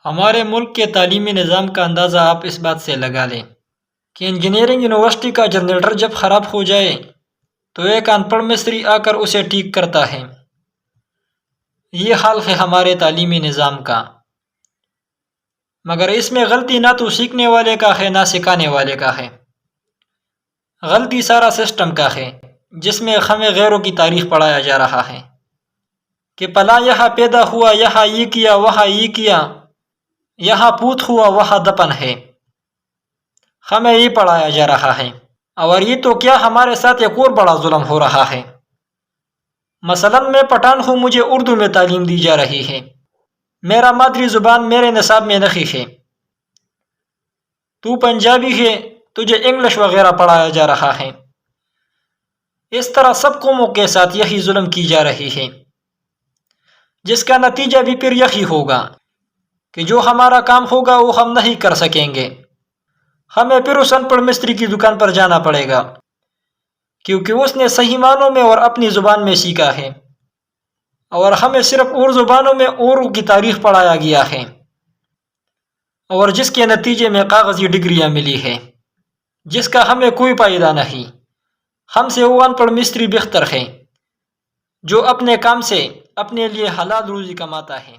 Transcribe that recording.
ہمارے ملک کے تعلیمی نظام کا اندازہ آپ اس بات سے لگا لیں کہ انجینئرنگ یونیورسٹی کا جنریٹر جب خراب ہو جائے تو ایک ان پڑھ مستری آ کر اسے ٹھیک کرتا ہے۔ یہ حال ہے ہمارے تعلیمی نظام کا، مگر اس میں غلطی نہ تو سیکھنے والے کا ہے نہ سکھانے والے کا ہے، غلطی سارا سسٹم کا ہے جس میں ہمیں غیروں کی تاریخ پڑھایا جا رہا ہے کہ فلاں یہاں پیدا ہوا، یہاں یہ کیا، وہاں یہ کیا، یہاں پوت ہوا وہاں دفن ہے، ہمیں یہ پڑھایا جا رہا ہے۔ اور یہ تو کیا، ہمارے ساتھ ایک اور بڑا ظلم ہو رہا ہے۔ مثلا میں پٹھان ہوں، مجھے اردو میں تعلیم دی جا رہی ہے، میرا مادری زبان میرے نصاب میں نہیں ہے۔ تو پنجابی ہے، تجھے انگلش وغیرہ پڑھایا جا رہا ہے۔ اس طرح سب قوموں کے ساتھ یہی ظلم کی جا رہی ہے، جس کا نتیجہ بھی پھر یہی ہوگا کہ جو ہمارا کام ہوگا وہ ہم نہیں کر سکیں گے، ہمیں پھر اس ان پڑھ مستری کی دکان پر جانا پڑے گا، کیونکہ اس نے صحیح معنوں میں اور اپنی زبان میں سیکھا ہے، اور ہمیں صرف اور زبانوں میں اوروں کی تاریخ پڑھایا گیا ہے، اور جس کے نتیجے میں کاغذی ڈگریاں ملی ہے جس کا ہمیں کوئی فائدہ نہیں۔ ہم سے وہ ان پڑھ مستری بہتر ہے جو اپنے کام سے اپنے لیے حلال روزی کماتا ہے۔